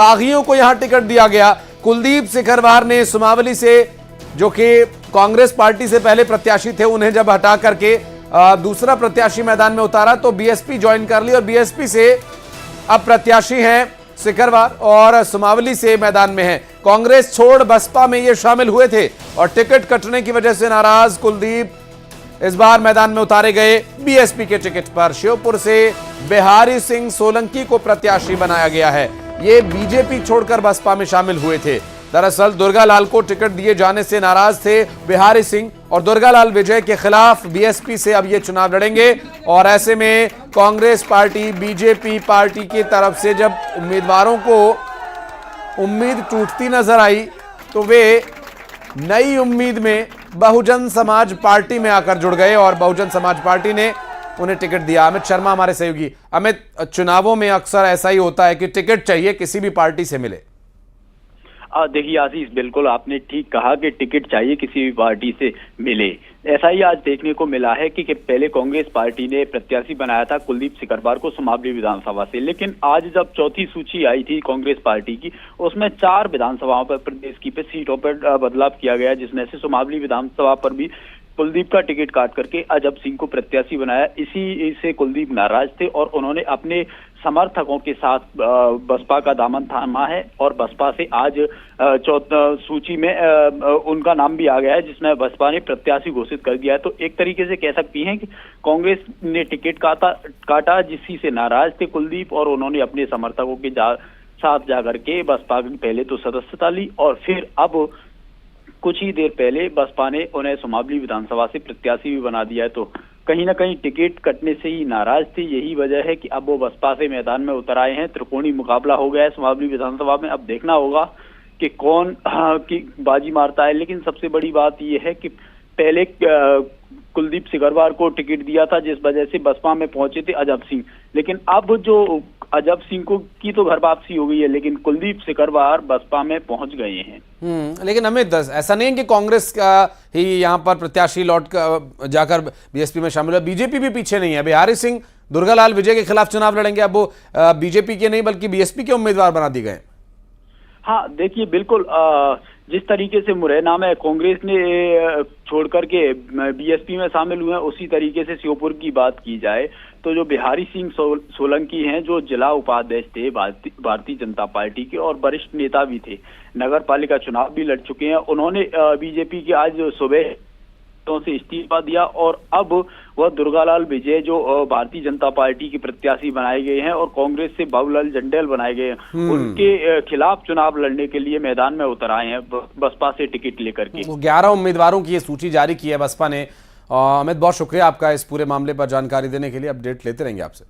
बागियों को यहां टिकट दिया गया। कुलदीप सिकरवार ने सुमावली से, जो कि कांग्रेस पार्टी से पहले प्रत्याशी थे, उन्हें जब हटा करके दूसरा प्रत्याशी मैदान में उतारा तो बीएसपी ज्वाइन कर ली और बीएसपी से अब प्रत्याशी हैं सिकरवार और सुमावली से मैदान में हैं। कांग्रेस छोड़ बसपा में ये शामिल हुए थे और टिकट कटने की वजह से नाराज कुलदीप इस बार मैदान में उतारे गए बीएसपी के टिकट पर। श्योपुर से बिहारी सिंह सोलंकी को प्रत्याशी बनाया गया है। ये बीजेपी छोड़कर बसपा में शामिल हुए थे। दरअसल दुर्गालाल को टिकट दिए जाने से नाराज थे बिहारी सिंह और दुर्गालाल विजय के खिलाफ बीएसपी से अब ये चुनाव लड़ेंगे। और ऐसे में कांग्रेस पार्टी बीजेपी पार्टी की तरफ से जब उम्मीदवारों को उम्मीद टूटती नजर आई तो वे नई उम्मीद में बहुजन समाज पार्टी में आकर जुड़ गए और बहुजन समाज पार्टी ने उन्हें टिकट दिया। अमित शर्मा हमारे सहयोगी। अमित, चुनावों में अक्सर ऐसा ही होता है कि टिकट चाहिए, किसी भी पार्टी से मिले। देखिए आशीष, बिल्कुल आपने ठीक कहा कि टिकट चाहिए किसी भी पार्टी से मिले। ऐसा ही आज देखने को मिला है कि पहले कांग्रेस पार्टी ने प्रत्याशी बनाया था कुलदीप सिकरवार को सुमावली विधानसभा से, लेकिन आज जब चौथी सूची आई थी कांग्रेस पार्टी की, उसमें 4 विधानसभाओं पर प्रदेश की सीटों पर बदलाव किया गया, जिसमें से सुमावली विधानसभा पर भी कुलदीप का टिकट काट करके अजब सिंह को प्रत्याशी बनाया। इसी से कुलदीप नाराज थे और उन्होंने अपने समर्थकों के साथ बसपा का दामन थामा है और बसपा से आज सूची में उनका नाम भी आ गया है, जिसमें बसपा ने प्रत्याशी घोषित कर दिया है। तो एक तरीके से कह सकती हैं कि कांग्रेस ने टिकट काटा जिसी से नाराज थे कुलदीप, और उन्होंने अपने समर्थकों के साथ जाकर के बसपा की पहले तो सदस्यता ली और फिर अब कुछ ही देर पहले बसपा ने उन्हें सुमावली विधानसभा से प्रत्याशी भी बना दिया है। तो कहीं ना कहीं टिकट कटने से ही नाराज थे। यही वजह है कि अब वो बसपा से मैदान में उतर आए हैं। त्रिकोणीय मुकाबला हो गया है सुमावली विधानसभा में। अब देखना होगा कि कौन की बाजी मारता है। लेकिन सबसे बड़ी बात यह है कि पहले कुलदीप सिकरवार को टिकट दिया था, जिस वजह से बसपा में पहुंचे थे अजब सिंह, लेकिन अब जो अजब सिंह को की तो घर वापसी हो गई है, लेकिन कुलदीप सिकरवार बसपा में पहुंच गए हैं। लेकिन अमित, ऐसा नहीं है कि कांग्रेस का ही यहाँ पर प्रत्याशी लौट कर जाकर बीएसपी में शामिल है। बीजेपी भी पीछे नहीं है। बिहारी सिंह दुर्गालाल विजय के खिलाफ चुनाव लड़ेंगे। अब वो बीजेपी के नहीं बल्कि बीएसपी के उम्मीदवार बना दिए गए। हाँ देखिए, बिल्कुल जिस तरीके से मुरैना में कांग्रेस ने छोड़ करके बीएसपी में शामिल हुए हैं, उसी तरीके से श्योपुर की बात की जाए तो जो बिहारी सिंह सोलंकी हैं, जो जिला उपाध्यक्ष थे भारतीय जनता पार्टी के और वरिष्ठ नेता भी थे, नगर पालिका चुनाव भी लड़ चुके हैं, उन्होंने बीजेपी के आज सुबह से इस्तीफा दिया और अब वह दुर्गालाल विजय जो भारतीय जनता पार्टी के प्रत्याशी बनाए गए हैं और कांग्रेस से बाबूलाल जंडेल बनाए गए हैं, उनके खिलाफ चुनाव लड़ने के लिए मैदान में उतर आए हैं बसपा से टिकट लेकर के। 11 उम्मीदवारों की ये सूची जारी की है बसपा ने। अमित, बहुत शुक्रिया आपका इस पूरे मामले पर जानकारी देने के लिए। अपडेट लेते रहेंगे आपसे।